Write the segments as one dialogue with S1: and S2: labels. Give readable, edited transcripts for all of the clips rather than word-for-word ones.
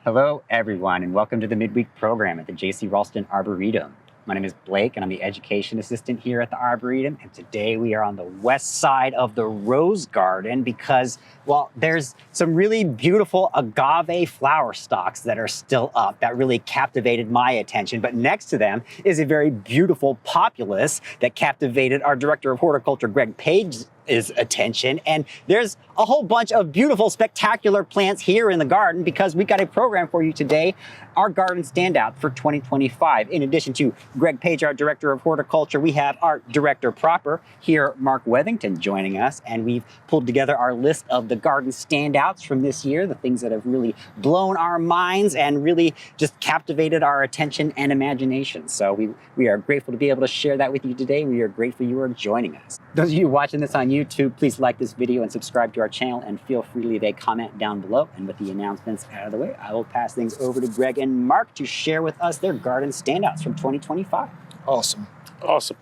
S1: Hello, everyone, and welcome to the midweek program at the J.C. Raulston Arboretum. My name is Blake, and I'm the education assistant here at the Arboretum. And today we are on the west side of the Rose Garden because, well, there's some really beautiful agave flower stalks that are still up that really captivated my attention. But next to them is a very beautiful populus that captivated our director of horticulture, Paige's attention. And there's a whole bunch of beautiful, spectacular plants here in the garden because we've got a program for you today, our Garden Standouts for 2025. In addition to Greg Paige, our director of horticulture, we have our director proper here, Mark Weathington, joining us. And we've pulled together our list of the Garden Standouts from this year, the things that have really blown our minds and really just captivated our attention and imagination. So we are grateful to be able to share that with you today. We are grateful you are joining us. Those of you watching this on YouTube, please like this video and subscribe to our channel, and feel free to leave a comment down below. And with the announcements out of the way, I will pass things over to Greg and Mark to share with us their Garden Standouts from 2025.
S2: Awesome.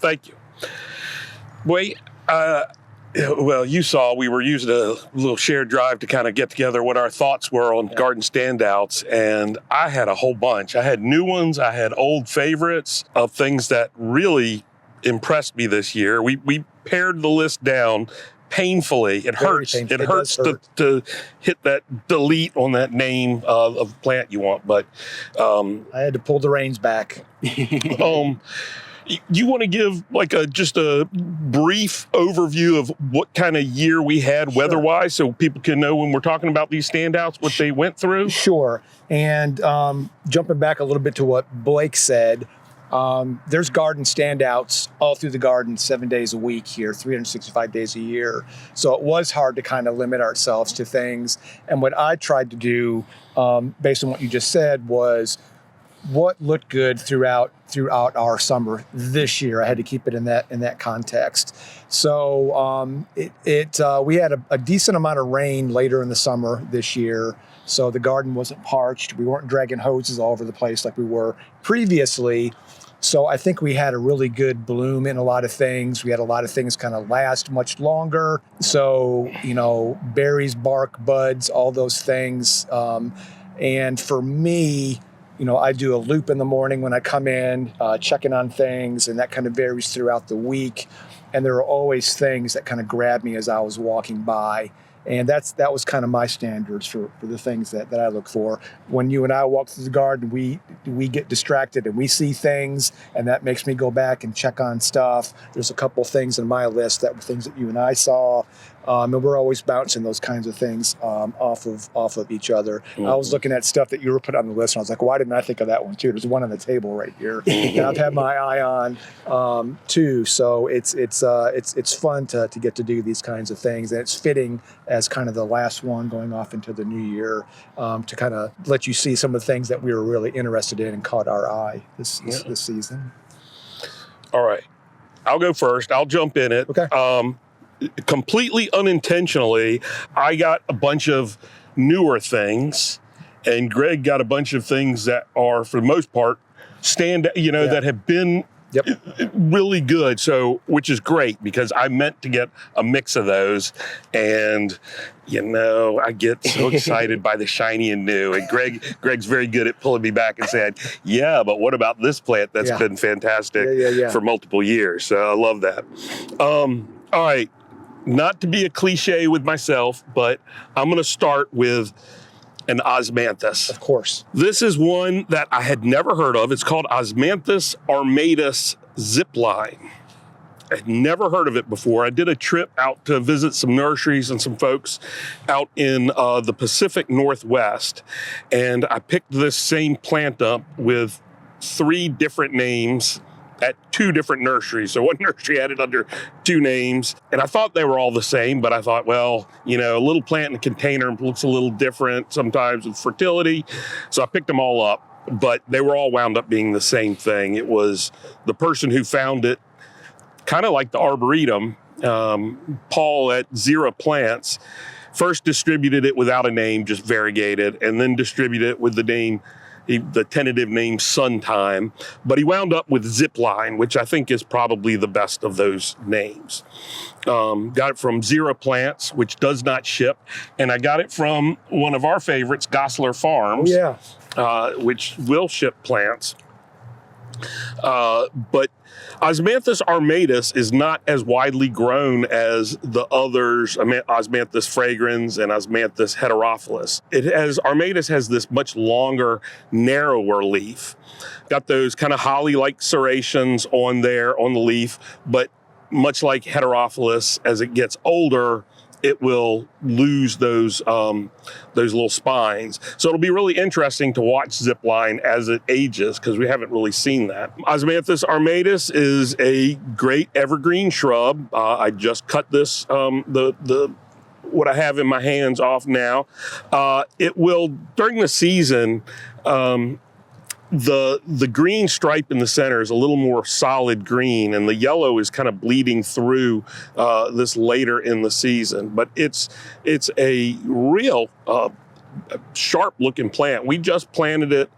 S3: Thank you. Wait, well, you saw we were using a little shared drive to kind of get together what our thoughts were on Garden Standouts, and I had a whole bunch. I had new ones, I had old favorites of things that really impressed me this year. We pared the list down painfully. It hurts. It hurts to hit that delete on that name of the plant you want, but
S2: I had to pull the reins back.
S3: You want to give like just a brief overview of what kind of year we had weather-wise, so people can know when we're talking about these standouts what they went through?
S2: Sure. And jumping back a little bit to what Blake said, there's garden standouts all through the garden 7 days a week here, 365 days a year. So it was hard to kind of limit ourselves to things. And what I tried to do, based on what you just said, was what looked good throughout our summer this year. I had to keep it in that context. So we had a decent amount of rain later in the summer this year. So the garden wasn't parched. We weren't dragging hoses all over the place like we were previously. So I think we had a really good bloom in a lot of things. We had a lot of things kind of last much longer. So, berries, bark, buds, all those things. And for me, I do a loop in the morning when I come in, checking on things, and that kind of varies throughout the week. And there are always things that kind of grab me as I was walking by. And that was kind of my standards for the things that I look for. When you and I walk through the garden, we get distracted and we see things, and that makes me go back and check on stuff. There's a couple things in my list that were things that you and I saw, and we're always bouncing those kinds of things off of each other. Mm-hmm. I was looking at stuff that you were put on the list, and I was like, why didn't I think of that one too? There's one on the table right here, and I've had my eye on too. So it's fun to get to do these kinds of things, and it's fitting as kind of the last one going off into the new year, to kind of let you see some of the things that we were really interested in and caught our eye this season.
S3: All right. I'll go first. I'll jump in it.
S2: Okay.
S3: Completely unintentionally, I got a bunch of newer things, and Greg got a bunch of things that are, for the most part, that have been really good. So, which is great because I meant to get a mix of those, and I get so excited by the shiny and new. And Greg's very good at pulling me back and saying, "Yeah, but what about this plant that's been fantastic for multiple years?" So I love that. All right, not to be a cliche with myself, but I'm going to start with an Osmanthus.
S2: Of course.
S3: This is one that I had never heard of. It's called Osmanthus armatus Zipline. I'd never heard of it before. I did a trip out to visit some nurseries and some folks out in the Pacific Northwest, and I picked this same plant up with 3 different names at 2 different nurseries. So one nursery had it under 2 names, and I thought they were all the same, but I thought, well, a little plant in a container looks a little different sometimes with fertility. So I picked them all up, but they were all wound up being the same thing. It was the person who found it, kind of like the Arboretum, Paul at Zero Plants, first distributed it without a name, just variegated, and then distributed it with the name the tentative name Suntime, but he wound up with Zipline, which I think is probably the best of those names. Got it from Zero Plants, which does not ship, and I got it from one of our favorites, Gosler Farms, which will ship plants. But Osmanthus armatus is not as widely grown as the others, Osmanthus fragrans and Osmanthus heterophilus. Armatus has this much longer, narrower leaf. Got those kind of holly-like serrations on there on the leaf, but much like heterophilus, as it gets older, it will lose those little spines. So it'll be really interesting to watch Zipline as it ages, because we haven't really seen that. Osmanthus armatus is a great evergreen shrub. I just cut this, what I have in my hands off now. It will, during the season, the green stripe in the center is a little more solid green, and the yellow is kind of bleeding through this later in the season. But it's a real sharp looking plant. We just planted it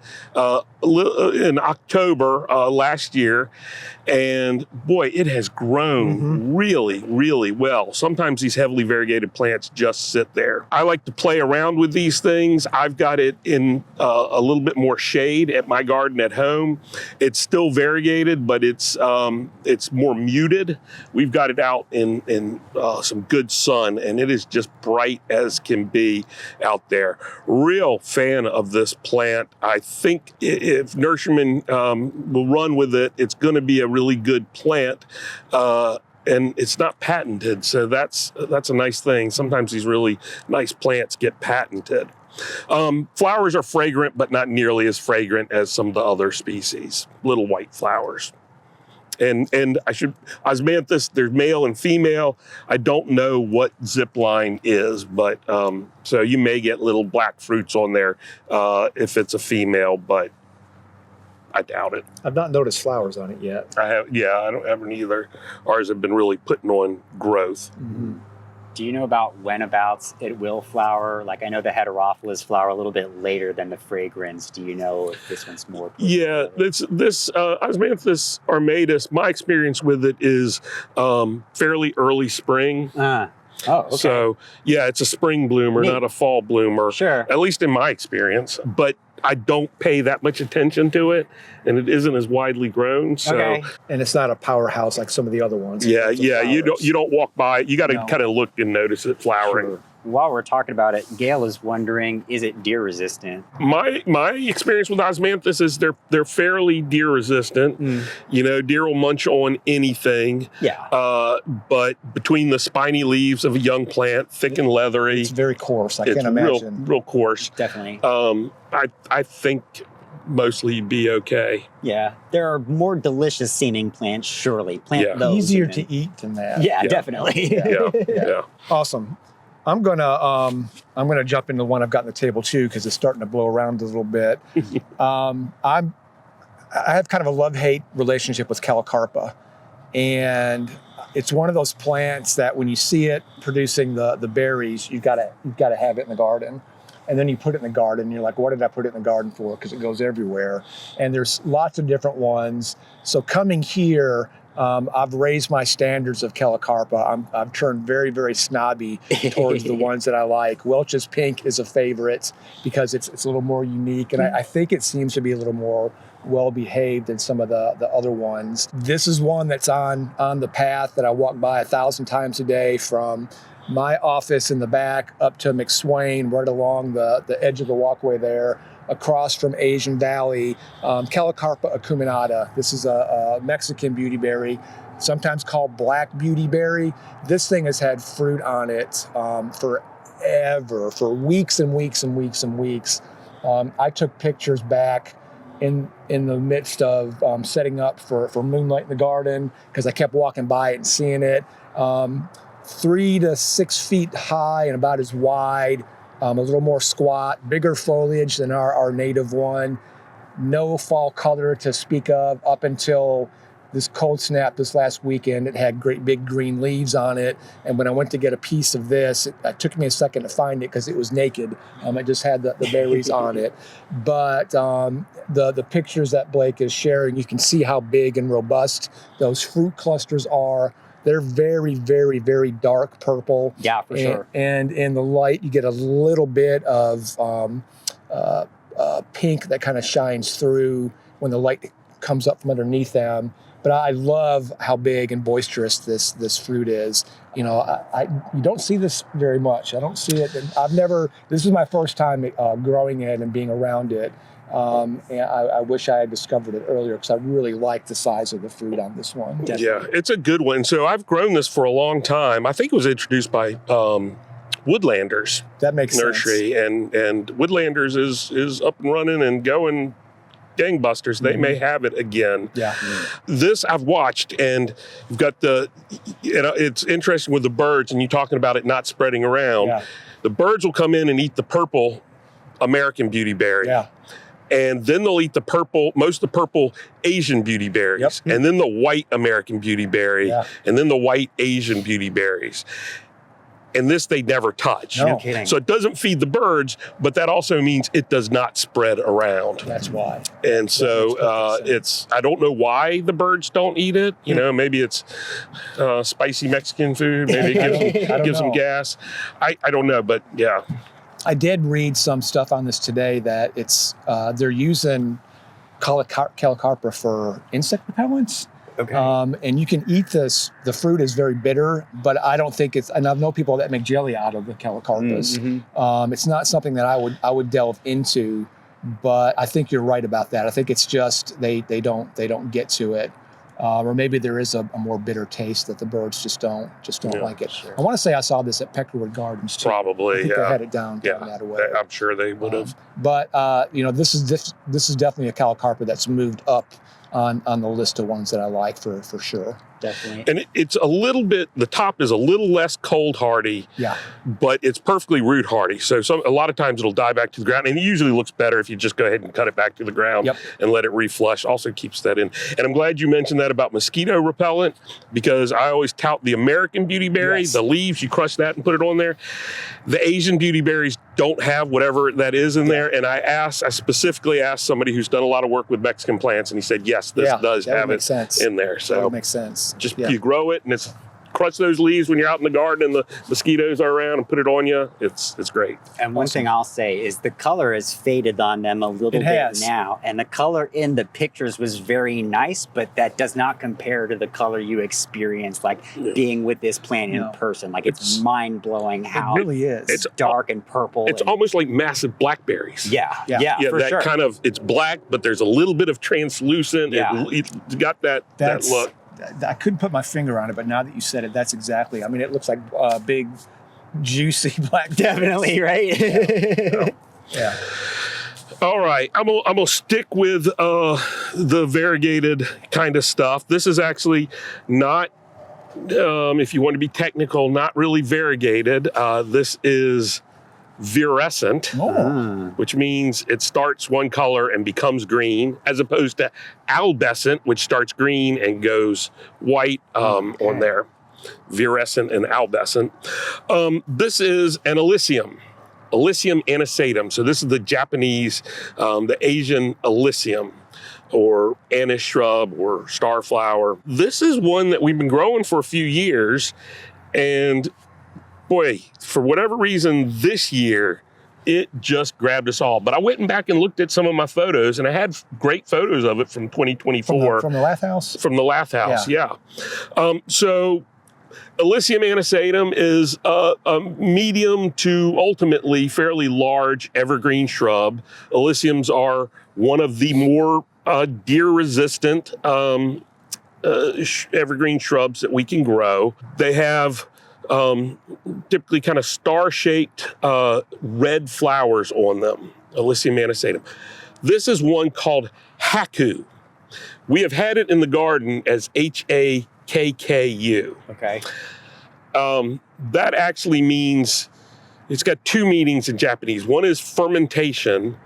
S3: in October last year, and boy, it has grown really, really well. Sometimes these heavily variegated plants just sit there. I like to play around with these things. I've got it in a little bit more shade at my garden at home. It's still variegated, but it's more muted. We've got it out in some good sun, and it is just bright as can be out there. Real fan of this plant. I think if nurserymen will run with it, it's going to be a really good plant, and it's not patented, so that's a nice thing. Sometimes these really nice plants get patented. Flowers are fragrant, but not nearly as fragrant as some of the other species. Little white flowers. And Osmanthus, there's male and female. I don't know what Zipline is, but so you may get little black fruits on there if it's a female, but I doubt it.
S2: I've not noticed flowers on it yet.
S3: I don't have any either. Ours have been really putting on growth.
S2: Mm-hmm.
S1: Do you know about whenabouts it will flower? Like, I know the heterophilus flower a little bit later than the fragrance. Do you know if this one's more?
S3: Yeah, this Osmanthus armatus, my experience with it is fairly early spring.
S1: Oh, okay.
S3: So, yeah, it's a spring bloomer,
S1: Neat.
S3: Not a fall bloomer.
S1: Sure.
S3: At least in my experience. But I don't pay that much attention to it, and it isn't as widely grown. So,
S1: Okay.
S2: And it's not a powerhouse like some of the other ones.
S3: yeah. You don't walk by it. You got to
S1: No.
S3: kind of look and notice it flowering.
S1: Sure. While we're talking about it, Gail is wondering, is it deer resistant?
S3: My experience with Osmanthus is they're fairly deer resistant. You know, deer will munch on anything.
S2: Yeah.
S3: But between the spiny leaves of a young plant, thick and leathery,
S2: It's very coarse. I
S3: it's
S2: can't imagine.
S3: real coarse.
S1: Definitely.
S3: I think mostly be okay.
S1: Yeah. There are more delicious seeming plants, surely. Plant
S3: Yeah.
S1: those.
S2: Easier
S1: and then-
S2: to eat than that.
S1: Yeah,
S3: Yeah.
S1: definitely.
S3: Yeah.
S2: Awesome. I'm gonna jump into one I've got on the table too, because it's starting to blow around a little bit. I have kind of a love-hate relationship with Callicarpa, and it's one of those plants that when you see it producing the berries, you've got to have it in the garden. And then you put it in the garden, and you're like, what did I put it in the garden for? Because it goes everywhere. And there's lots of different ones. So coming here, I've raised my standards of Callicarpa. I've turned very, very snobby towards the ones that I like. Welch's Pink is a favorite because it's a little more unique, and I think it seems to be a little more well-behaved than some of the other ones. This is one that's on the path that I walk by 1,000 times a day, from my office in the back up to McSwain, right along the edge of the walkway there, across from Asian Valley. Callicarpa acuminata. This is a Mexican beautyberry, sometimes called black beautyberry. This thing has had fruit on it forever, for weeks and weeks and weeks and weeks. I took pictures back in the midst of setting up for Moonlight in the Garden, because I kept walking by it and seeing it. 3 to 6 feet high and about as wide, a little more squat, bigger foliage than our native one. No fall color to speak of up until this cold snap this last weekend. It had great big green leaves on it. And when I went to get a piece of this, it took me a second to find it because it was naked. It just had the berries on it. But the pictures that Blake is sharing, you can see how big and robust those fruit clusters are. They're very, very, very dark purple.
S1: Yeah, for sure.
S2: And in the light, you get a little bit of pink that kind of shines through when the light comes up from underneath them. But I love how big and boisterous this fruit is. You don't see this very much. I don't see it. This is my first time growing it and being around it. And I wish I had discovered it earlier because I really like the size of the fruit on this one.
S1: Definitely.
S3: Yeah, it's a good one. So I've grown this for a long time. I think it was introduced by Woodlanders
S2: That makes
S3: Nursery,
S2: sense.
S3: and Woodlanders is up and running and going gangbusters. They may have it again.
S2: Yeah.
S3: This I've watched, and you've got it's interesting with the birds, and you talking about it not spreading around.
S2: Yeah.
S3: The birds will come in and eat the purple American beautyberry.
S2: Yeah.
S3: And then they'll eat most of the purple Asian beautyberries,
S2: Yep.
S3: and then the white American beautyberry,
S2: Yeah.
S3: and then the white Asian beautyberries. And this they never touch.
S2: No.
S1: No kidding.
S3: So it doesn't feed the birds, but that also means it does not spread around.
S2: That's why.
S3: And so
S2: makes perfect sense.
S3: I don't know why the birds don't eat it. Maybe it's spicy Mexican food. Maybe it
S2: I don't
S3: gives them
S2: know.
S3: gas. I don't know, but yeah.
S2: I did read some stuff on this today that it's they're using Callicarpa for insect repellents.
S1: Okay.
S2: And you can eat this. The fruit is very bitter, but I don't think it's. And I know people that make jelly out of the Callicarpas.
S1: Mm-hmm.
S2: It's not something that I would delve into, but I think you're right about that. I think it's just they don't get to it, or maybe there is a more bitter taste that the birds just don't like it.
S1: Sure.
S2: I want to say I saw this at Peckerwood Gardens too.
S3: Probably,
S2: I think they
S3: yeah.
S2: had it down that way.
S3: I'm sure they would have.
S2: But this is definitely a Callicarpa that's moved up on the list of ones that I like for sure.
S1: Definitely.
S3: And it's a little bit, the top is a little less cold hardy,
S2: Yeah.
S3: but it's perfectly root hardy. So a lot of times it'll die back to the ground, and it usually looks better if you just go ahead and cut it back to the ground
S2: Yep.
S3: and let it reflush. Also keeps that in. And I'm glad you mentioned that about mosquito repellent, because I always tout the American beautyberry,
S2: Yes.
S3: the leaves, you crush that and put it on there. The Asian beautyberries don't have whatever that is in there. And I specifically asked somebody who's done a lot of work with Mexican plants, and he said, yes, this does
S2: that
S3: have
S2: would
S3: it
S2: make sense.
S3: in there.
S2: That
S3: So
S2: would make sense.
S3: just
S2: Yeah.
S3: you grow it, and it's crush those leaves when you're out in the garden and the mosquitoes are around, and put it on you. It's great.
S1: And one thing I'll say is the color has faded on them a little
S2: It
S1: bit
S2: has.
S1: now. And the color in the pictures was very nice, but that does not compare to the color you experienced, like being with this plant in
S2: No.
S1: person. Like it's mind blowing how
S2: It really is.
S3: It's
S1: dark and purple.
S3: It's
S1: and,
S3: almost like massive blackberries.
S1: yeah,
S2: Yeah.
S1: for
S3: that
S1: sure.
S3: kind of, it's black, but there's a little bit of translucent.
S1: Yeah.
S3: It's got that look.
S2: I couldn't put my finger on it, but now that you said it, that's exactly. I mean, it looks like big, juicy black.
S1: Definitely, right?
S2: Yeah.
S3: All right, I'm gonna stick with the variegated kind of stuff. This is actually not, if you want to be technical, not really variegated. This is virescent,
S2: Oh.
S3: which means it starts one color and becomes green, as opposed to albescent, which starts green and goes white on there. Virescent and albescent. This is an Illicium. Illicium anisatum. So this is the Japanese, the Asian Illicium, or anise shrub, or starflower. This is one that we've been growing for a few years, and boy, for whatever reason this year, it just grabbed us all. But I went back and looked at some of my photos, and I had great photos of it from 2024.
S2: From the Lath House?
S3: From the Lath House, yeah. So Illicium anisatum is a medium to ultimately fairly large evergreen shrub. Illiciums are one of the more deer-resistant evergreen shrubs that we can grow. They have typically kind of star-shaped red flowers on them, Illicium anisatum. This is one called Haku. We have had it in the garden as Hakku.
S1: Okay.
S3: That actually means, it's got two meanings in Japanese. One is fermentation.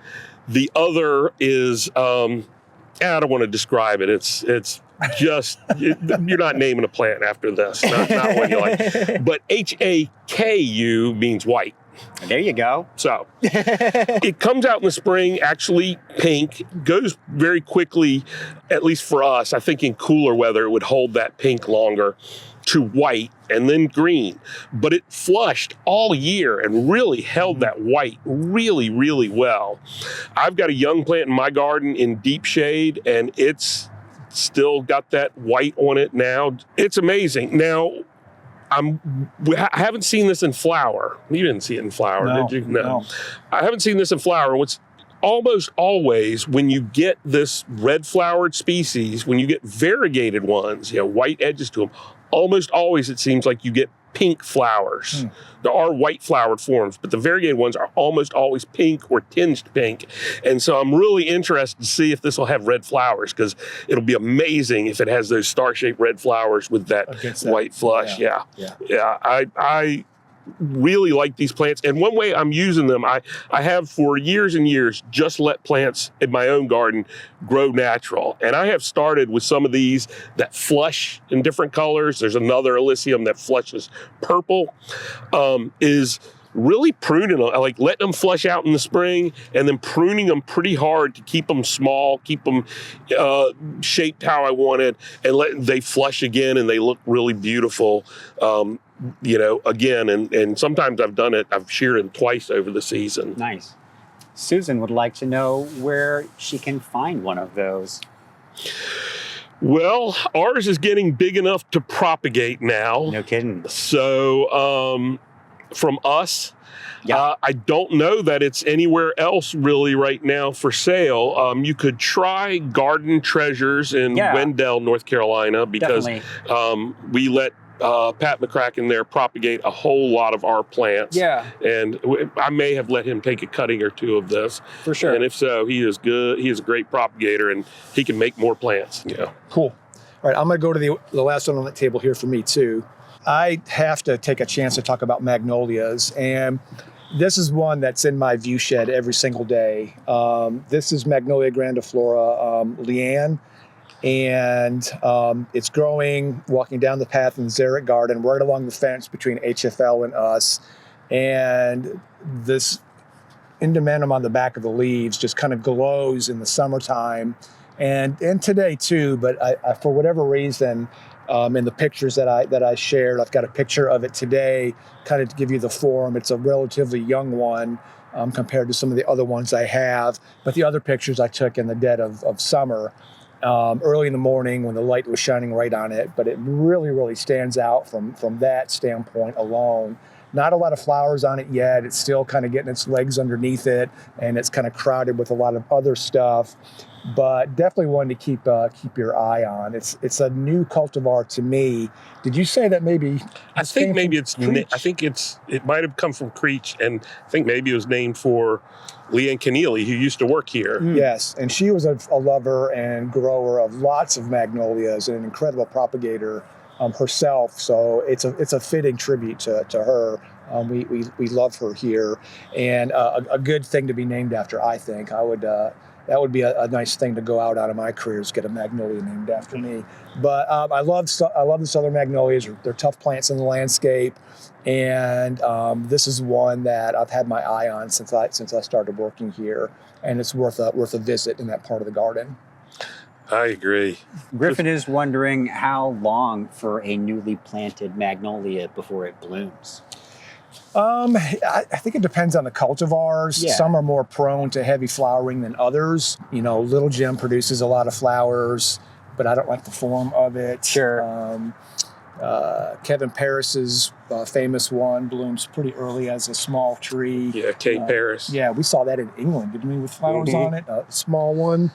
S3: The other is, I don't want to describe it. It's you're not naming a plant after this. Not what you like. But Haku means white.
S1: There you go.
S3: So it comes out in the spring, actually pink, goes very quickly, at least for us. I think in cooler weather, it would hold that pink longer, to white and then green. But it flushed all year and really held that white really, really well. I've got a young plant in my garden in deep shade, and it's still got that white on it now. It's amazing. Now, I haven't seen this in flower. You didn't see it in flower, did you? No. I haven't seen this in flower. What's almost always when you get this red flowered species, when you get variegated ones, white edges to them, almost always it seems like you get pink flowers. There are white flowered forms, but the variegated ones are almost always pink or tinged pink. And so I'm really interested to see if this will have red flowers, because it'll be amazing if it has those star-shaped red flowers with that white flush. Yeah. I really like these plants. And one way I'm using them, I have for years and years just let plants in my own garden grow natural. And I have started with some of these that flush in different colors. There's another Illicium that flushes purple, is really pruning them, like letting them flush out in the spring and then pruning them pretty hard to keep them small, keep them shaped how I wanted, and letting they flush again and they look really beautiful. Again, and sometimes I've sheared them twice over the season.
S1: Nice. Susan would like to know where she can find one of those.
S3: Well, ours is getting big enough to propagate now.
S1: No kidding.
S3: So, from us, I don't know that it's anywhere else really right now for sale. You could try Garden Treasures in Wendell, North Carolina, because we let Pat McCracken there propagate a whole lot of our plants. Yeah. And I may have let him take a cutting or two of this.
S1: For sure.
S3: And if so, he is good. He is a great propagator, and he can make more plants. Yeah.
S2: Cool. All right, I'm going to go to the last one on the table here for me, too. I have to take a chance to talk about magnolias, and this is one that's in my view shed every single day. This is Magnolia grandiflora Leanne. And it's growing, walking down the path in the Xeric Garden, right along the fence between HFL and us. And this indomentum on the back of the leaves just kind of glows in the summertime, and today too. But I for whatever reason, in the pictures that I shared, I've got a picture of it today, kind of to give you the form. It's a relatively young one compared to some of the other ones I have. But the other pictures I took in the dead of summer. Early in the morning when the light was shining right on it, but it really, really stands out from that standpoint alone. Not a lot of flowers on it yet. It's still kind of getting its legs underneath it, and it's kind of crowded with a lot of other stuff, but definitely one to keep your eye on. It's a new cultivar to me. Did you say that maybe?
S3: I think it might have come from Creech, and I think maybe it was named for Leanne Keneally, who used to work here.
S2: Yes, and she was a lover and grower of lots of magnolias and an incredible propagator herself. So it's a fitting tribute to her. We love her here, and a good thing to be named after. I think that would be a nice thing to go out of my career, is get a magnolia named after me. But I love the southern magnolias. They're tough plants in the landscape. And this is one that I've had my eye on since I started working here, and it's worth a visit in that part of the garden.
S3: I agree.
S1: Griffin is wondering how long for a newly planted magnolia before it blooms.
S2: I think it depends on the cultivars. Yeah. Some are more prone to heavy flowering than others. Little Jim produces a lot of flowers, but I don't like the form of it.
S1: Sure.
S2: Kevin Paris's famous one blooms pretty early as a small tree.
S3: Yeah, Kate Paris.
S2: Yeah, we saw that in England, didn't we, with flowers on it? A small one.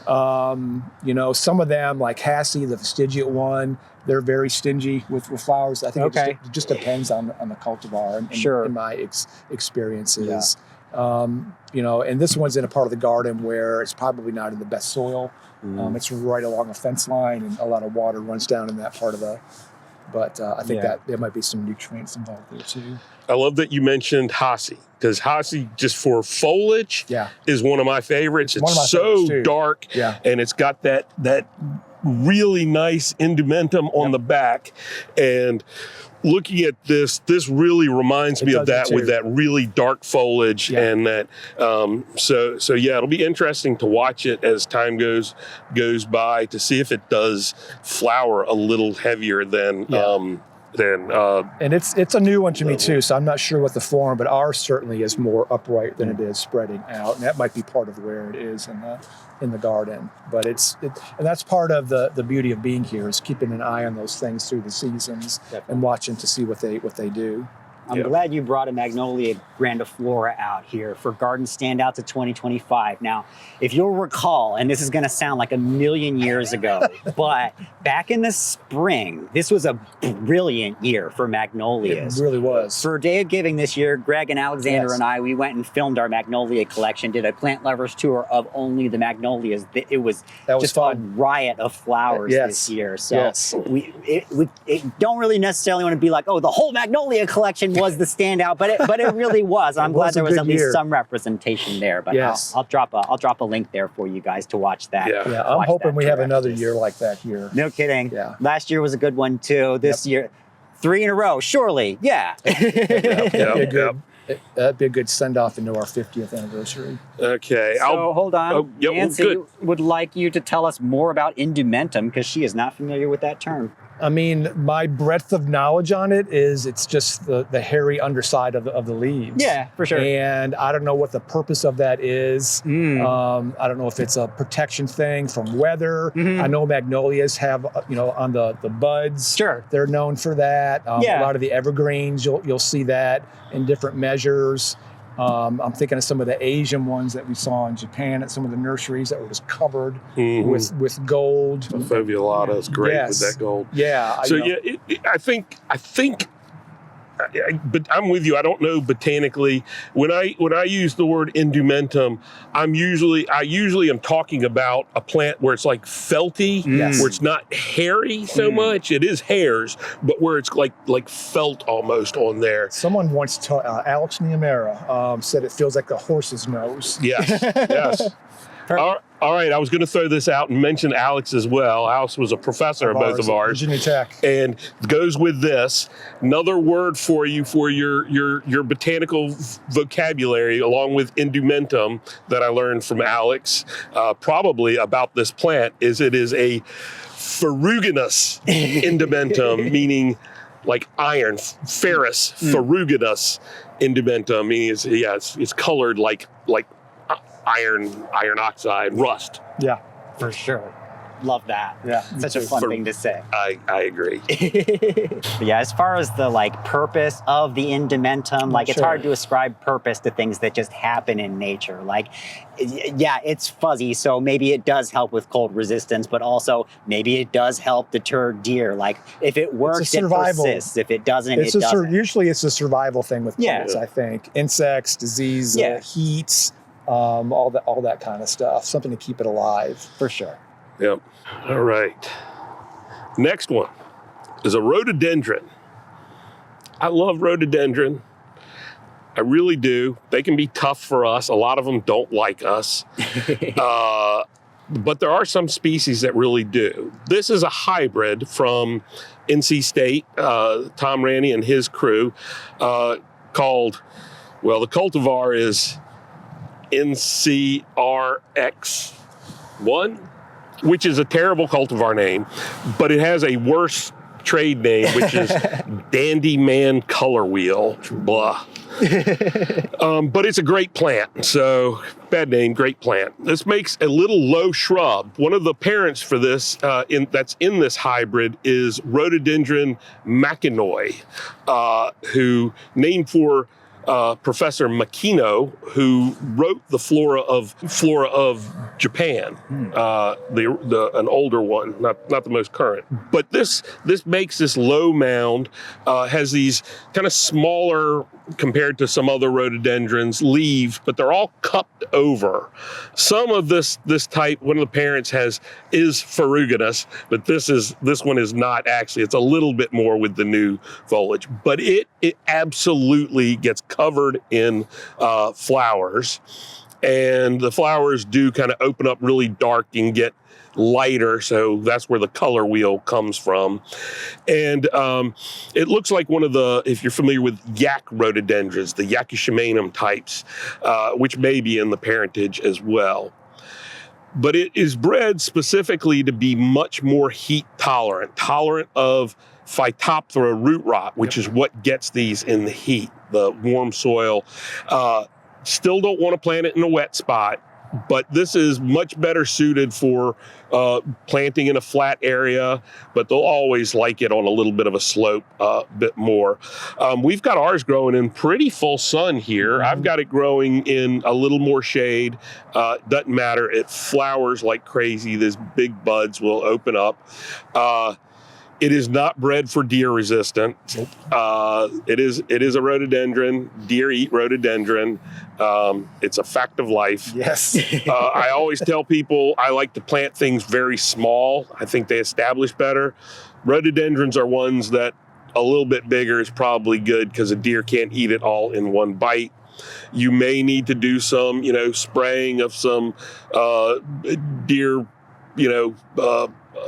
S2: Some of them, like Hassie, the fastigiate one, they're very stingy with flowers. I think it just depends on the cultivar in my experiences. Yeah. And this one's in a part of the garden where it's probably not in the best soil. It's right along a fence line, and a lot of water runs down in that part of the. But I think that there might be some nutrients involved there too.
S3: I love that you mentioned Hassie, because Hassie, just for foliage, is one of my favorites. It's so dark, and it's got that really nice indumentum on the back. And looking at this really reminds me of that with that really dark foliage and that. So yeah, it'll be interesting to watch it as time goes by to see if it does flower a little heavier than.
S2: And it's a new one to me too, so I'm not sure what the form, but ours certainly is more upright than it is spreading out, and that might be part of where it is in the garden. But and that's part of the beauty of being here, is keeping an eye on those things through the seasons and watching to see what they do.
S1: I'm glad you brought a Magnolia grandiflora out here for Garden Standouts of 2025. Now, if you'll recall, and this is going to sound like a million years ago, but back in the spring, this was a brilliant year for magnolias.
S2: It really was.
S1: For Day of Giving this year, Greg and Alexander and I, we went and filmed our magnolia collection, did a plant lovers tour of only the magnolias. It was just fun. A riot of flowers this year. So we don't really necessarily want to be like, oh, the whole magnolia collection was the standout, but it really was. I'm glad there was at least some representation there. But I'll drop a link there for you guys to watch that.
S2: Yeah, I'm hoping we have another year like that here.
S1: No kidding.
S2: Yeah.
S1: Last year was a good one too. This year, 3 in a row, surely. Yeah.
S2: That'd be a good send-off into our 50th anniversary.
S3: Okay.
S1: So hold on. Nancy would like you to tell us more about indumentum, because she is not familiar with that term.
S2: I mean, my breadth of knowledge on it is it's just the hairy underside of the leaves.
S1: Yeah, for sure.
S2: And I don't know what the purpose of that is. I don't know if it's a protection thing from weather. I know magnolias have, on the buds.
S1: Sure.
S2: They're known for that. A lot of the evergreens, you'll see that in different measures. I'm thinking of some of the Asian ones that we saw in Japan at some of the nurseries that were just covered with gold.
S3: The foveolata is great with that gold.
S2: Yeah.
S3: I think. But I'm with you. I don't know botanically. When I use the word indumentum, I usually am talking about a plant where it's like felty, where it's not hairy so much. It is hairs, but where it's like felt almost on there.
S2: Someone once Alex Niamera said it feels like a horse's nose.
S3: Yes. All right, I was going to throw this out and mention Alex as well. Alex was a professor of both of ours.
S2: Virginia Tech.
S3: And goes with this. Another word for you for your botanical vocabulary, along with indumentum, that I learned from Alex, probably about this plant, is it is a ferruginous indumentum, meaning like iron, ferrous, ferruginous indumentum, meaning it's colored like iron oxide, rust.
S2: Yeah,
S1: for sure. Love that.
S2: Yeah,
S1: such a fun thing to say.
S3: I agree.
S1: Yeah, as far as the purpose of the indumentum, it's hard to ascribe purpose to things that just happen in nature. It's fuzzy, so maybe it does help with cold resistance, but also maybe it does help deter deer. If it works, it persists. If it doesn't, it doesn't.
S2: Usually it's a survival thing with plants, I think. Insects, disease, heats, all that kind of stuff. Something to keep it alive.
S1: For sure.
S3: Yep. All right. Next one is a rhododendron. I love rhododendron. I really do. They can be tough for us. A lot of them don't like us. But there are some species that really do. This is a hybrid from NC State, Tom Ranney and his crew, called, the cultivar is NCRX1, which is a terrible cultivar name, but it has a worse trade name, which is Dandy Man Color Wheel. Blah. But it's a great plant. So bad name, great plant. This makes a little low shrub. One of the parents for this, that's in this hybrid, is Rhododendron Mackinoy, who named for Professor Makino, who wrote the Flora of Japan, an older one, not the most current. But this makes this low mound, has these kind of smaller, compared to some other rhododendrons, leaves, but they're all cupped over. Some of this type, one of the parents is ferruginous, but this one is not actually. It's a little bit more with the new foliage, but it absolutely gets covered in flowers. and the flowers do kind of open up really dark and get lighter, so that's where the color wheel comes from. And it looks like one of the, if you're familiar with yak rhododendrons, the Yakushimanum types, which may be in the parentage as well. But it is bred specifically to be much more heat tolerant of Phytophthora root rot, which is what gets these in the heat, the warm soil. Still don't want to plant it in a wet spot, but this is much better suited for planting in a flat area, but they'll always like it on a little bit of a slope a bit more. We've got ours growing in pretty full sun here. I've got it growing in a little more shade. Doesn't matter. It flowers like crazy. These big buds will open up. It is not bred for deer resistant. It is a rhododendron. Deer eat rhododendron. It's a fact of life.
S2: Yes.
S3: I always tell people I like to plant things very small. I think they establish better. Rhododendrons are ones that a little bit bigger is probably good because a deer can't eat it all in one bite. You may need to do some, spraying of some deer,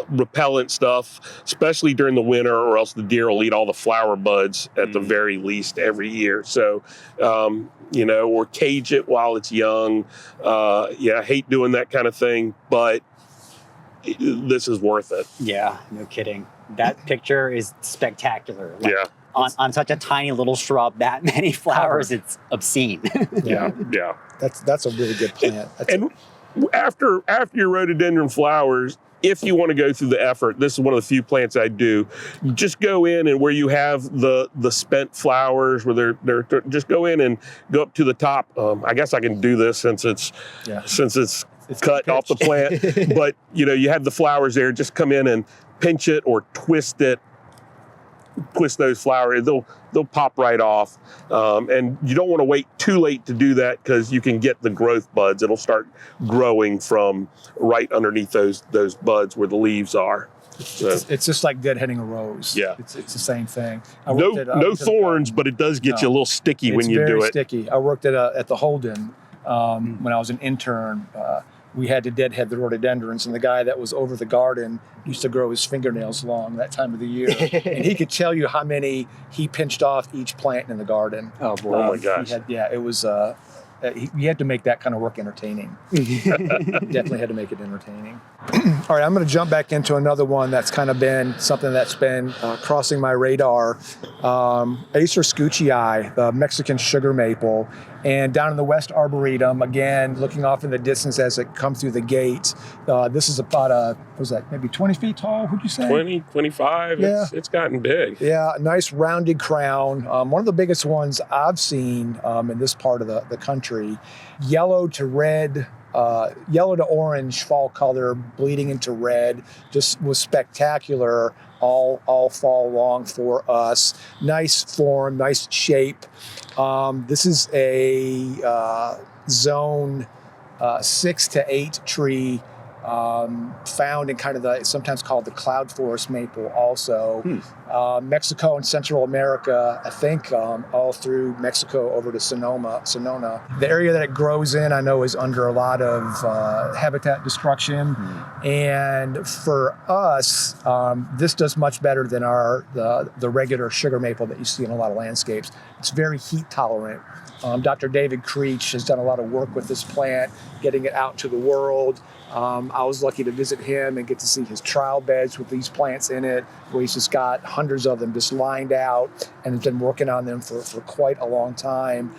S3: repellent stuff, especially during the winter, or else the deer will eat all the flower buds at the very least every year. So, or cage it while it's young. I hate doing that kind of thing, but this is worth it.
S1: Yeah, no kidding. That picture is spectacular. Like,
S3: Yeah.
S1: On such a tiny little shrub, that many flowers, it's obscene.
S3: Yeah.
S2: That's a really good plant.
S3: After your rhododendron flowers, if you want to go through the effort, this is one of the few plants I do. Just go in, and where you have the spent flowers, where they're just go in and go up to the top. I guess I can do this since it's cut off the plant. But you have the flowers there. Just come in and pinch it or twist those flowers. They'll pop right off. And you don't want to wait too late to do that, because you can get the growth buds. It'll start growing from right underneath those buds where the leaves are. So,
S2: it's just like deadheading a rose.
S3: Yeah.
S2: It's the same thing.
S3: No thorns, but it does get you a little sticky when you do it.
S2: It's very sticky. I worked at the Holden when I was an intern. We had to deadhead the rhododendrons, and the guy that was over the garden used to grow his fingernails long that time of the year. And he could tell you how many he pinched off each plant in the garden.
S1: Oh, boy.
S3: Oh, my gosh.
S2: It was, you had to make that kind of work entertaining. Definitely had to make it entertaining. All right, I'm going to jump back into another one that's kind of been something that's been crossing my radar. Acer scuccii, the Mexican sugar maple. And down in the West Arboretum, again, looking off in the distance as it comes through the gate, this is about, maybe 20 feet tall, would you say?
S3: 20, 25,
S2: Yeah.
S3: It's gotten big.
S2: Yeah, a nice rounded crown. One of the biggest ones I've seen in this part of the country. Yellow to red, yellow to orange fall color, bleeding into red. Just was spectacular all fall long for us. Nice form, nice shape. This is a zone 6 to 8 tree found in kind of sometimes called the cloud forest maple also. Mexico and Central America, I think all through Mexico over to Sonoma. The area that it grows in, I know, is under a lot of habitat destruction. And for us, this does much better than the regular sugar maple that you see in a lot of landscapes. It's very heat tolerant. Dr. David Creech has done a lot of work with this plant, getting it out to the world. I was lucky to visit him and get to see his trial beds with these plants in it, where he's just got hundreds of them just lined out and has been working on them for quite a long time.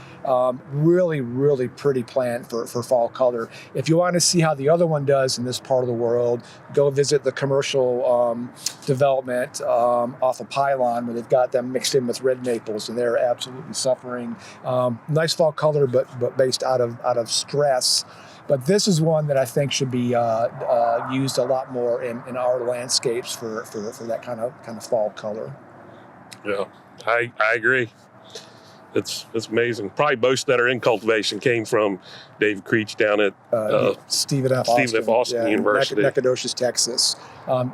S2: Really, really pretty plant for fall color. If you want to see how the other one does in this part of the world, go visit the commercial development off of Pylon, where they've got them mixed in with red maples, and they're absolutely suffering. Nice fall color, but based out of stress. But this is one that I think should be used a lot more in our landscapes for that kind of fall color.
S3: Yeah, I agree. It's amazing. Probably most that are in cultivation came from Dave Creech down at
S2: Stephen F.
S3: Austin University.
S2: Nacogdoches, Texas.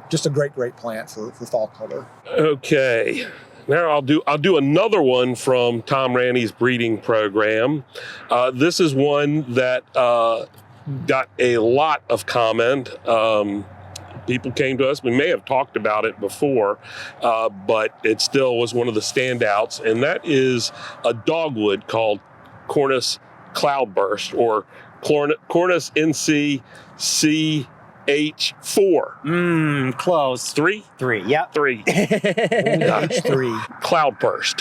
S2: Just a great plant for fall color.
S3: Okay. Now I'll do another one from Tom Ranney's breeding program. This is one that got a lot of comment. People came to us. We may have talked about it before, but it still was one of the standouts, and that is a dogwood called Cornus cloudburst, or Cornus NC CH4.
S1: Close.
S3: Three?
S1: Yep.
S3: Three.
S2: H3.
S3: Cloudburst.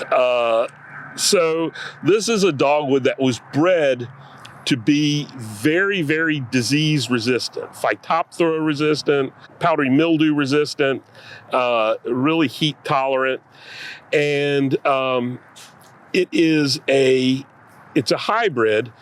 S3: So this is a dogwood that was bred to be very, very disease resistant, phytophthora resistant, powdery mildew resistant, really heat tolerant. And it's a hybrid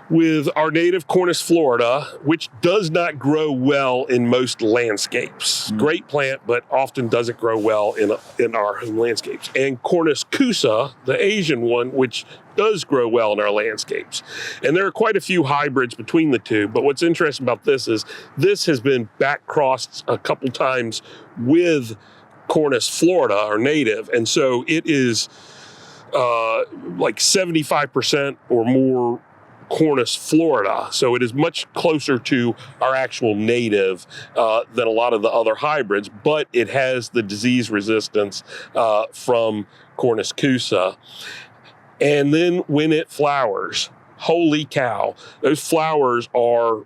S3: with our native Cornus florida, which does not grow well in most landscapes. Great plant, but often doesn't grow well in our home landscapes. And Cornus cusa, the Asian one, which does grow well in our landscapes. And there are quite a few hybrids between the two, but what's interesting about this is this has been back crossed a couple times with Cornus florida, our native, and so it is like 75% or more Cornus florida. So it is much closer to our actual native than a lot of the other hybrids, but it has the disease resistance from Cornus cusa. And then when it flowers, holy cow, those flowers are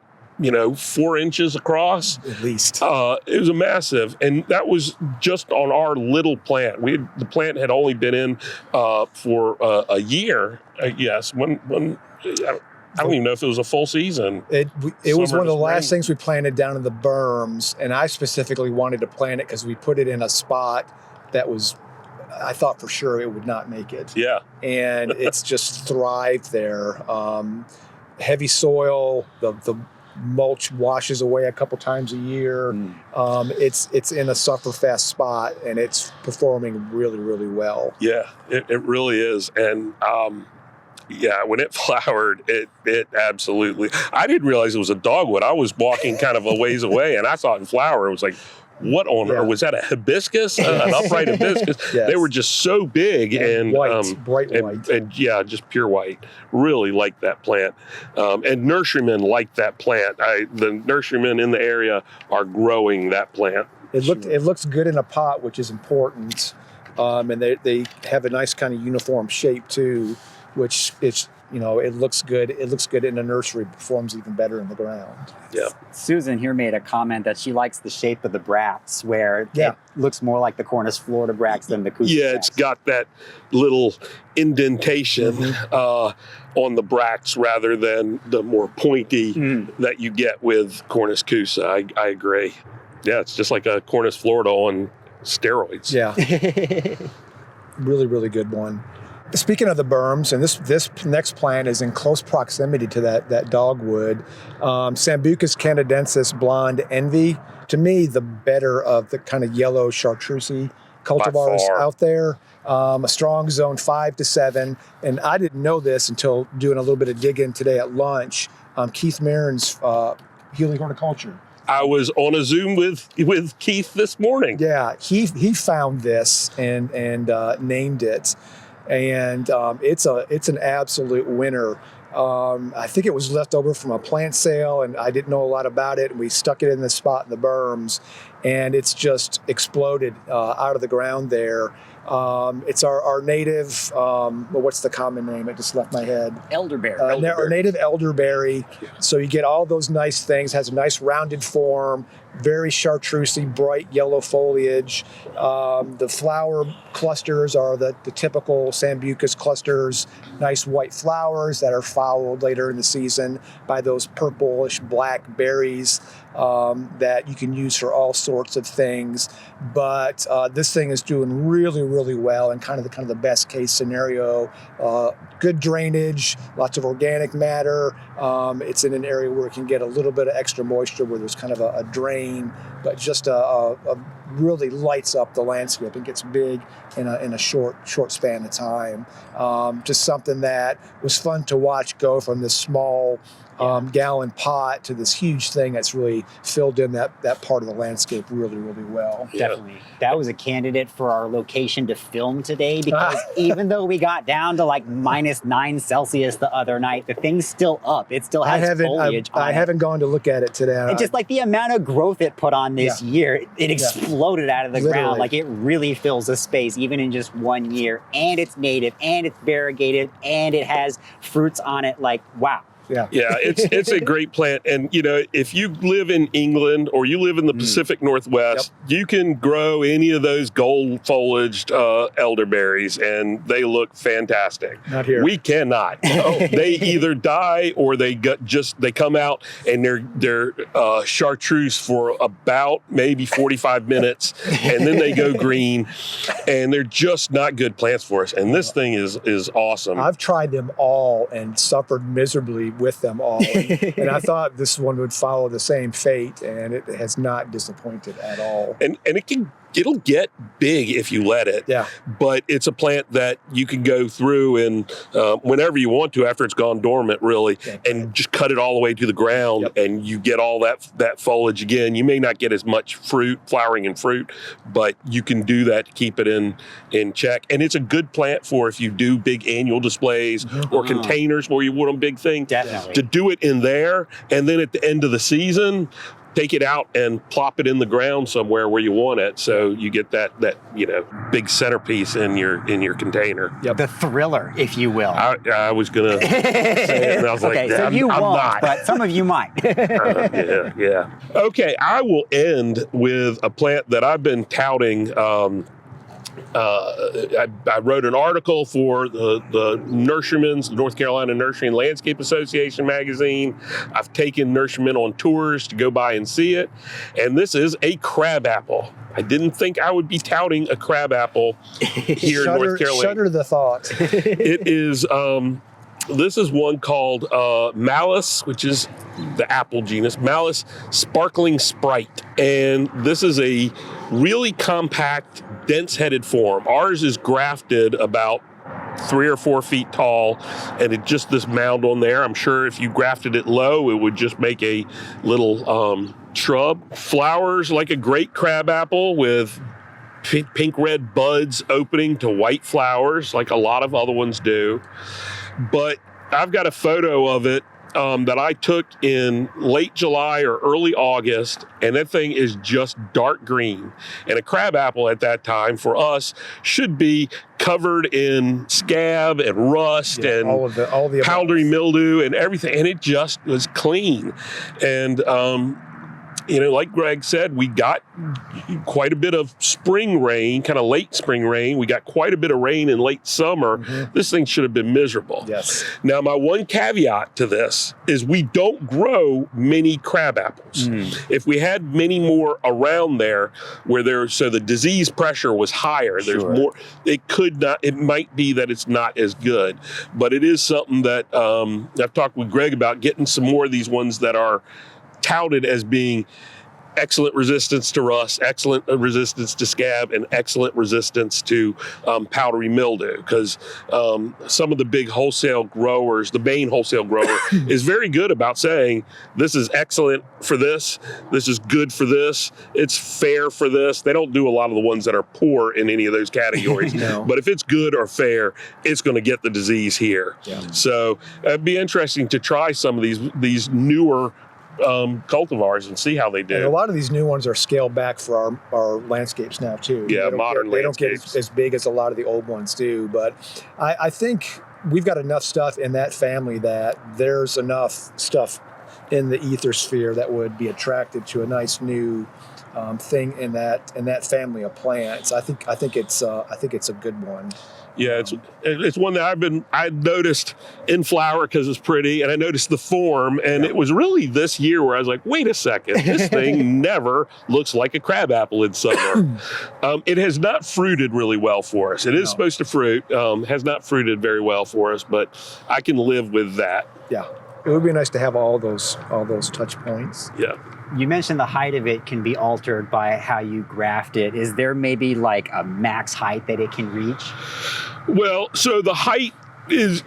S3: 4 inches across.
S2: At least.
S3: It was a massive, and that was just on our little plant. The plant had only been in for a year. Yes, when I don't even know if it was a full season.
S2: It was one of the last
S3: spring.
S2: things we planted down in the berms, and I specifically wanted to plant it because we put it in a spot that was, I thought for sure it would not make it.
S3: Yeah.
S2: And it's just thrived there. Heavy soil, the mulch washes away a couple times a year. It's in a suffer-fast spot, and it's performing really, really well.
S3: Yeah, it really is. And when it flowered, it absolutely, I didn't realize it was a dogwood. I was walking kind of a ways away, and I saw it in flower. It was like, what on earth? Was that a hibiscus, an upright hibiscus?
S2: Yes.
S3: They were just so big and
S2: white, bright white.
S3: And just pure white. Really liked that plant. And nurserymen like that plant. The nurserymen in the area are growing that plant.
S2: It looks good in a pot, which is important. And they have a nice kind of uniform shape too, which it looks good. It looks good in a nursery, performs even better in the ground.
S3: Yeah.
S1: Susan here made a comment that she likes the shape of the bracts, where
S2: Yeah.
S1: it looks more like the Cornus florida bracts than the cusa.
S3: Yeah, it's got that little indentation on the bracts rather than the more pointy that you get with Cornus cusa. I agree. Yeah, it's just like a Cornus florida on steroids.
S2: Yeah. Really, really good one. Speaking of the berms, and this next plant is in close proximity to that dogwood, Sambucus canadensis blonde envy. To me, the better of the kind of yellow chartreusey cultivars out there. A strong zone 5 to 7, and I didn't know this until doing a little bit of digging today at lunch. Keith Marin's Healy Horticulture.
S3: I was on a Zoom with Keith this morning.
S2: Yeah, he found this and named it. And it's an absolute winner. I think it was left over from a plant sale, and I didn't know a lot about it. And we stuck it in this spot in the berms, and it's just exploded out of the ground there. It's our native, what's the common name? It just left my head.
S1: Elderberry.
S2: Our native elderberry. So you get all those nice things, has a nice rounded form, very chartreusey, bright yellow foliage. The flower clusters are the typical Sambucus clusters, nice white flowers that are followed later in the season by those purplish black berries that you can use for all sorts of things. But this thing is doing really, really well, and kind of the best case scenario. Good drainage, lots of organic matter. It's in an area where it can get a little bit of extra moisture, where there's kind of a drain, but just a really lights up the landscape and gets big in a short span of time. Just something that was fun to watch go from this small gallon pot to this huge thing that's really filled in that part of the landscape really, really well.
S1: Definitely. That was a candidate for our location to film today because even though we got down to like -9 Celsius the other night, the thing's still up. It still has foliage on
S2: I
S1: it.
S2: haven't gone to look at it today.
S1: And just like the amount of growth it put on this year, it exploded out of the ground.
S2: Literally.
S1: Like it really fills the space even in just 1 year. And it's native and it's variegated and it has fruits on it. Like, wow.
S2: Yeah,
S3: it's a great plant, and if you live in England or you live in the Pacific Northwest, you can grow any of those gold foliaged elderberries, and they look fantastic.
S2: Not here.
S3: We cannot. They either die or they come out and they're chartreuse for about maybe 45 minutes, and then they go green, and they're just not good plants for us. And this thing is awesome.
S2: I've tried them all and suffered miserably with them all. And I thought this one would follow the same fate, and it has not disappointed at all.
S3: And it'll get big if you let it.
S2: Yeah.
S3: But it's a plant that you can go through and whenever you want to after it's gone dormant, really, and just cut it all the way to the ground, and you get all that foliage again. You may not get as much flowering and fruit, but you can do that to keep it in check. And it's a good plant for if you do big annual displays or containers where you want a big thing.
S1: Definitely.
S3: To do it in there, and then at the end of the season, take it out and plop it in the ground somewhere where you want it, so you get that big centerpiece in your container.
S1: The thriller, if you will.
S3: I was gonna say it, and I was like,
S1: so
S3: I'm
S1: you won't,
S3: not.
S1: but some of you might.
S3: Yeah. Okay, I will end with a plant that I've been touting. I wrote an article for the Nurserymen's, the North Carolina Nursery and Landscape Association magazine. I've taken nurserymen on tours to go by and see it. And this is a crabapple. I didn't think I would be touting a crabapple here in North Carolina.
S2: Shudder the thought.
S3: It is, this is one called Malus, which is the apple genus, Malus Sparkling Sprite. And this is a really compact, dense-headed form. Ours is grafted about 3 or 4 feet tall, and it just this mound on there. I'm sure if you grafted it low, it would just make a little shrub. Flowers like a great crabapple with pink-red buds opening to white flowers like a lot of other ones do. But I've got a photo of it that I took in late July or early August, and that thing is just dark green. And a crabapple at that time for us should be covered in scab and rust and
S2: all the
S3: powdery mildew and everything, and it just was clean. And like Greg said, we got quite a bit of spring rain, kind of late spring rain. We got quite a bit of rain in late summer. This thing should have been miserable.
S2: Yes.
S3: Now, my one caveat to this is we don't grow many crab apples. If we had many more around there so the disease pressure was higher, there's more, it might be that it's not as good, but it is something that I've talked with Greg about getting some more of these ones that are touted as being excellent resistance to rust, excellent resistance to scab, and excellent resistance to powdery mildew. Because some of the big wholesale growers, the main wholesale grower, is very good about saying, this is excellent for this is good for this, it's fair for this. They don't do a lot of the ones that are poor in any of those categories.
S2: No.
S3: But if it's good or fair, it's going to get the disease here. So it'd be interesting to try some of these newer cultivars and see how they do.
S2: And a lot of these new ones are scaled back for our landscapes now too.
S3: Yeah, modern
S2: They don't
S3: landscapes.
S2: get as big as a lot of the old ones do. But I think we've got enough stuff in that family that there's enough stuff in the ether sphere that would be attracted to a nice new thing in that family of plants. I think it's a good one.
S3: Yeah, it's one that I noticed in flower because it's pretty, and I noticed the form, and it was really this year where I was like, wait a second, this thing never looks like a crabapple in summer. It has not fruited really well for us. It is supposed to fruit, has not fruited very well for us, but I can live with that.
S2: Yeah, it would be nice to have all those touch points.
S3: Yeah.
S1: You mentioned the height of it can be altered by how you graft it. Is there maybe like a max height that it can reach?
S3: Well, so the height is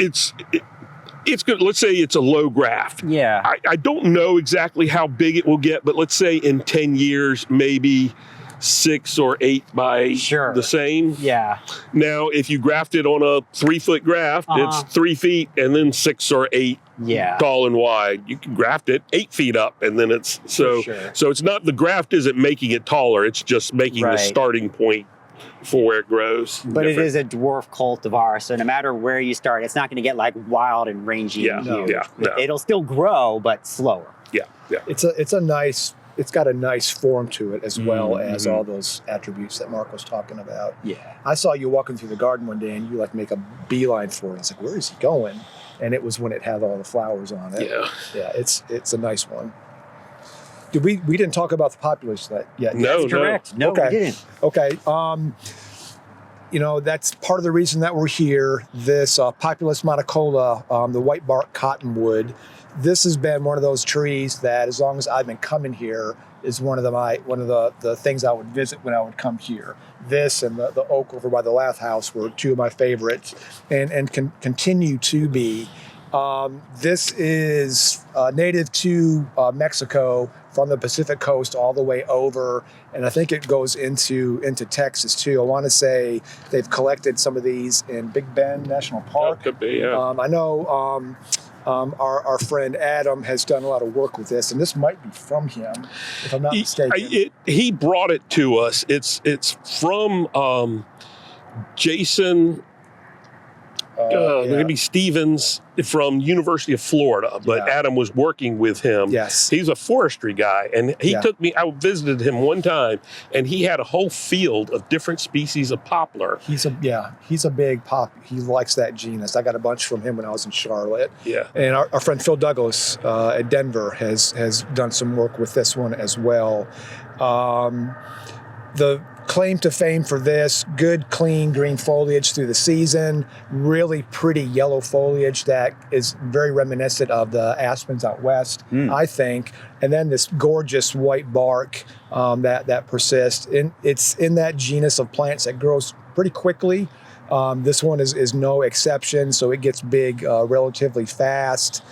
S3: It's good. Let's say it's a low graft.
S1: Yeah.
S3: I don't know exactly how big it will get, but let's say in 10 years, maybe 6 or 8 by the same.
S1: Yeah.
S3: Now, if you graft it on a 3-foot graft, it's 3 feet and then 6 or 8 tall and wide. You can graft it 8 feet up, and then it's so it's not, the graft isn't making it taller. It's just making the starting point for where it grows.
S1: But it is a dwarf cultivar, so no matter where you start, it's not going to get like wild and rangy and huge. It'll still grow, but slower.
S3: Yeah.
S2: It's got a nice form to it, as well as all those attributes that Mark was talking about.
S1: Yeah.
S2: I saw you walking through the garden one day, and you like make a beeline for it. It's like, where is he going? And it was when it had all the flowers on it. Yeah. It's a nice one. We didn't talk about the populace yet.
S3: No,
S1: that's correct. No, we didn't.
S2: Okay. That's part of the reason that we're here. This Populus monocola, the white bark cottonwood, this has been one of those trees that, as long as I've been coming here, is one of the things I would visit when I would come here. This and the oak over by the Lath House were two of my favorites, and can continue to be. This is native to Mexico, from the Pacific coast all the way over, and I think it goes into Texas too. I want to say they've collected some of these in Big Bend National Park.
S3: That could be, yeah.
S2: I know our friend Adam has done a lot of work with this, and this might be from him, if I'm not mistaken.
S3: He brought it to us. It's from Jason. Maybe Stevens from University of Florida, but Adam was working with him.
S2: Yes.
S3: He's a forestry guy, and he took me, I visited him one time, and he had a whole field of different species of poplar.
S2: He's a big pop. He likes that genus. I got a bunch from him when I was in Charlotte.
S3: Yeah.
S2: And our friend Phil Douglas at Denver has done some work with this one as well. The claim to fame for this, good, clean green foliage through the season, really pretty yellow foliage that is very reminiscent of the aspens out west, I think. And then this gorgeous white bark that persists. It's in that genus of plants that grows pretty quickly. This one is no exception, so it gets big relatively fast.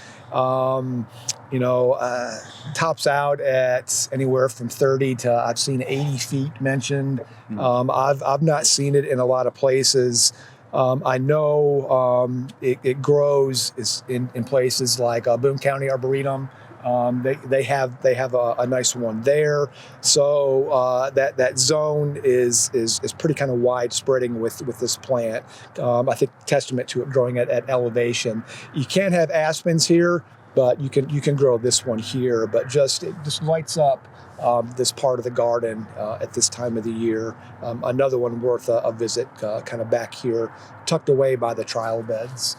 S2: Tops out at anywhere from 30 to, I've seen 80 feet mentioned. I've not seen it in a lot of places. I know it grows in places like Boone County Arboretum. They have a nice one there. So that zone is pretty kind of widespreading with this plant. I think testament to it growing at elevation. You can't have aspens here, but you can grow this one here. But it just lights up this part of the garden at this time of the year. Another one worth a visit, kind of back here, tucked away by the trial beds.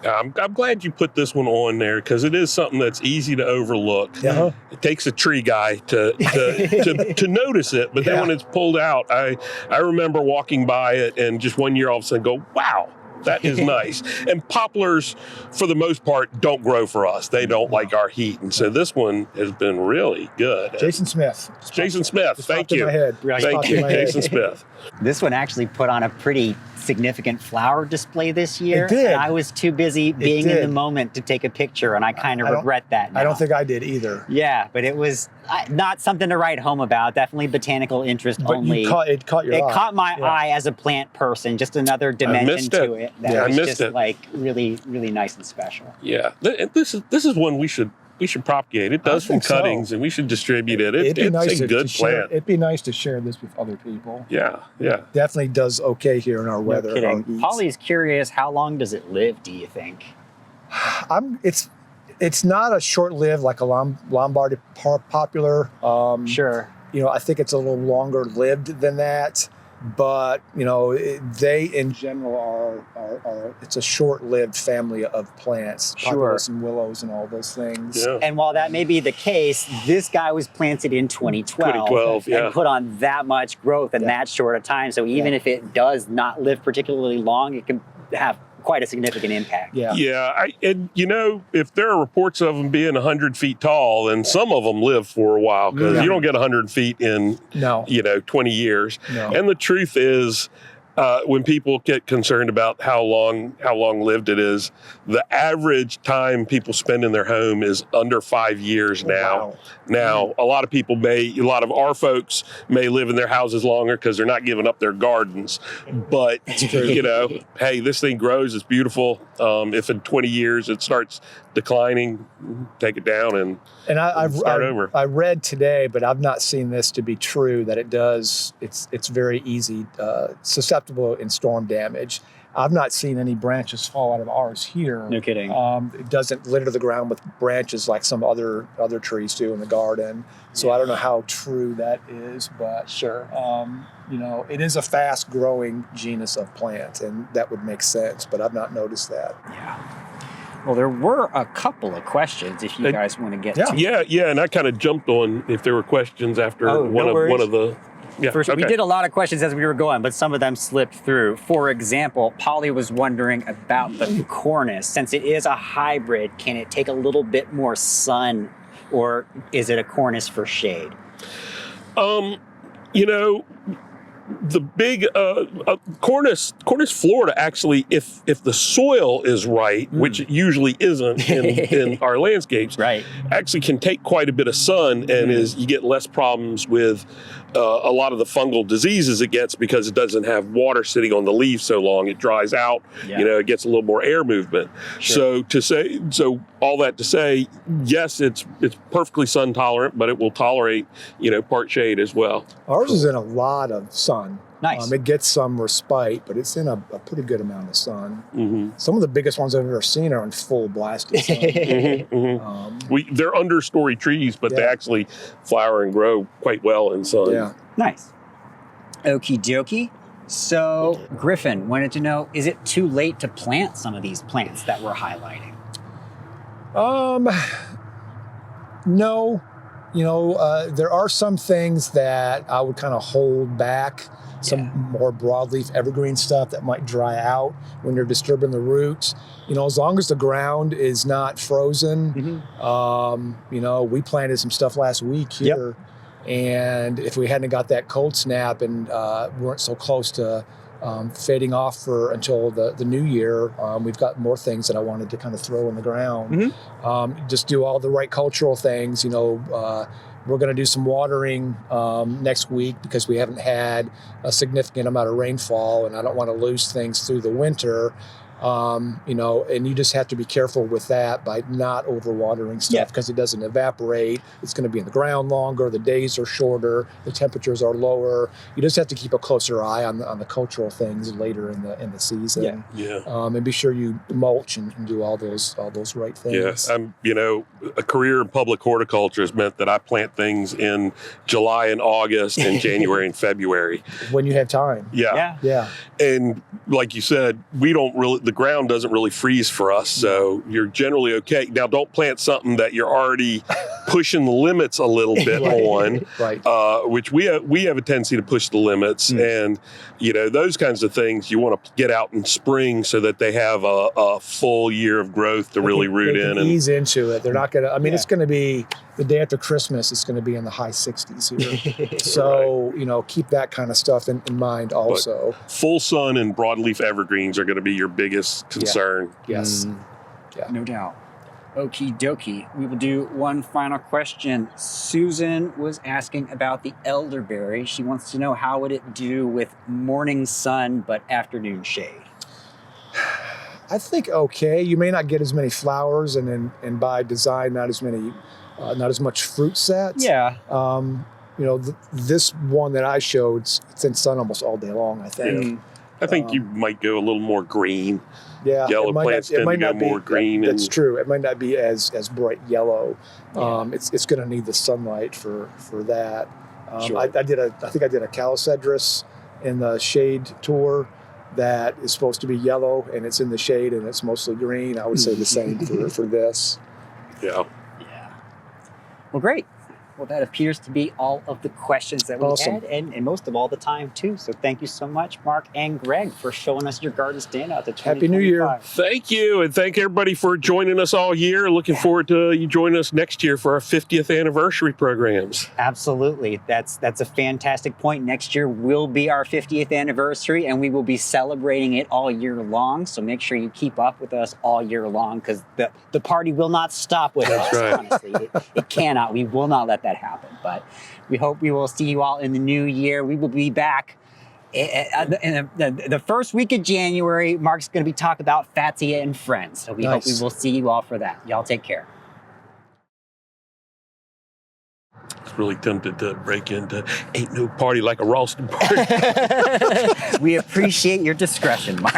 S3: I'm glad you put this one on there, because it is something that's easy to overlook. It takes a tree guy to notice it, but then when it's pulled out, I remember walking by it and just one year all of a sudden go, wow, that is nice. And poplars, for the most part, don't grow for us. They don't like our heat. And so this one has been really good.
S2: Jason Smith.
S3: Thank you. Thank you, Jason Smith.
S1: This one actually put on a pretty significant flower display this year.
S2: It did.
S1: And I was too busy being in the moment to take a picture, and I kind of regret that now.
S2: I don't think I did either.
S1: Yeah, but it was not something to write home about. Definitely botanical interest
S2: but
S1: only.
S2: It caught your eye.
S1: It caught my eye as a plant person. Just another dimension to it. That was just like really, really nice and special.
S3: Yeah, this is one we should propagate. It does from cuttings, and we should distribute it. It's a good plant.
S2: It'd be nice to share this with other people.
S3: Yeah.
S2: Definitely does okay here in our weather.
S1: Polly's curious, how long does it live, do you think?
S2: It's not a short-lived like a Lombardy popular.
S1: Sure.
S2: I think it's a little longer lived than that. But they in general are it's a short-lived family of plants, populus and willows and all those things.
S3: Yeah.
S1: And while that may be the case, this guy was planted in 2012 and put on that much growth in that short a time. So even if it does not live particularly long, it can have quite a significant impact.
S3: If there are reports of them being 100 feet tall, then some of them live for a while, because you don't get 100 feet in 20 years. And the truth is, when people get concerned about how long lived it is, the average time people spend in their home is under 5 years now.
S2: Wow.
S3: Now, a lot of our folks may live in their houses longer because they're not giving up their gardens. But, hey, this thing grows. It's beautiful. If in 20 years it starts declining, take it down and start over.
S2: I read today, but I've not seen this to be true, that it does. It's very easy, susceptible in storm damage. I've not seen any branches fall out of ours here.
S1: No kidding.
S2: It doesn't litter the ground with branches like some other trees do in the garden. So I don't know how true that is, but
S1: Sure.
S2: it is a fast-growing genus of plant, and that would make sense. But I've not noticed that.
S1: Yeah. Well, there were a couple of questions if you guys want to get to.
S3: Yeah, and I kind of jumped on if there were questions after one of the. Yeah,
S1: First, we did a lot of questions as we were going, but some of them slipped through. For example, Polly was wondering about the cornice. Since it is a hybrid, can it take a little bit more sun, or is it a cornice for shade?
S3: The big cornice, Florida, actually, if the soil is right, which it usually isn't in our landscapes,
S1: Right.
S3: actually can take quite a bit of sun, and you get less problems with a lot of the fungal diseases it gets because it doesn't have water sitting on the leaf so long. It dries out.
S1: Yeah.
S3: It gets a little more air movement.
S1: Sure.
S3: So all that to say, yes, it's perfectly sun tolerant, but it will tolerate part shade as well.
S2: Ours is in a lot of sun.
S1: Nice.
S2: It gets some respite, but it's in a pretty good amount of sun.
S3: Mm-hmm.
S2: Some of the biggest ones I've ever seen are in full blasted sun.
S3: Mm-hmm, mm-hmm. They're understory trees, but they
S2: Yeah.
S3: actually flower and grow quite well in sun.
S2: Yeah.
S1: Nice. Okie dokie. So Griffin wanted to know, is it too late to plant some of these plants that we're highlighting?
S2: No. There are some things that I would kind of hold back. Some more broadleaf evergreen stuff that might dry out when you're disturbing the roots. As long as the ground is not frozen. We planted some stuff last week here. And if we hadn't got that cold snap and weren't so close to fading off until the new year, we've got more things that I wanted to kind of throw in the ground. Just do all the right cultural things. We're going to do some watering next week because we haven't had a significant amount of rainfall, and I don't want to lose things through the winter. And you just have to be careful with that by not overwatering stuff because it doesn't evaporate. It's going to be in the ground longer. The days are shorter. The temperatures are lower. You just have to keep a closer eye on the cultural things later in the season. And be sure you mulch and do all those right things.
S3: A career in public horticulture has meant that I plant things in July and August and January and February
S2: When you have time.
S3: Yeah. And like you said, the ground doesn't really freeze for us, so you're generally okay. Now, don't plant something that you're already pushing the limits a little bit on, which we have a tendency to push the limits, and those kinds of things you want to get out in spring so that they have a full year of growth to really root in and
S2: ease into it. They're not going to. It's going to be the day after Christmas. It's going to be in the high 60s here, so keep that kind of stuff in mind also.
S3: But full sun and broadleaf evergreens are going to be your biggest concern.
S2: Yes.
S1: No doubt. Okie dokie. We will do one final question. Susan was asking about the elderberry. She wants to know, how would it do with morning sun but afternoon shade?
S2: I think okay. You may not get as many flowers, and by design, not as much fruit sets. This one that I showed, it's in sun almost all day long, I think.
S3: I think you might go a little more green.
S2: Yellow
S3: plants tend to go more green.
S2: That's true. It might not be as bright yellow. It's going to need the sunlight for that. I think I did a Callicarpa in the shade tour that is supposed to be yellow, and it's in the shade and it's mostly green. I would say the same for this.
S3: Yeah.
S1: Well, great. Well, that appears to be all of the questions that we
S2: Awesome.
S1: had, and most of all the time, too. So thank you so much, Mark and Greg, for showing us your garden standout to 2025.
S2: Happy New Year.
S3: Thank you, and thank everybody for joining us all year. Looking forward to you joining us next year for our 50th anniversary programs.
S1: Absolutely. That's a fantastic point. Next year will be our 50th anniversary, and we will be celebrating it all year long. So make sure you keep up with us all year long, because the party will not stop with us,
S3: right.
S1: honestly. It cannot. We will not let that happen. But we hope we will see you all in the new year. We will be back in the first week of January. Mark's going to be talking about Fatsia and Friends. So we hope we will see you all for that. Y'all take care.
S3: I was really tempted to break into Ain't No Party Like a Raulston Party.
S1: We appreciate your discretion, Mark.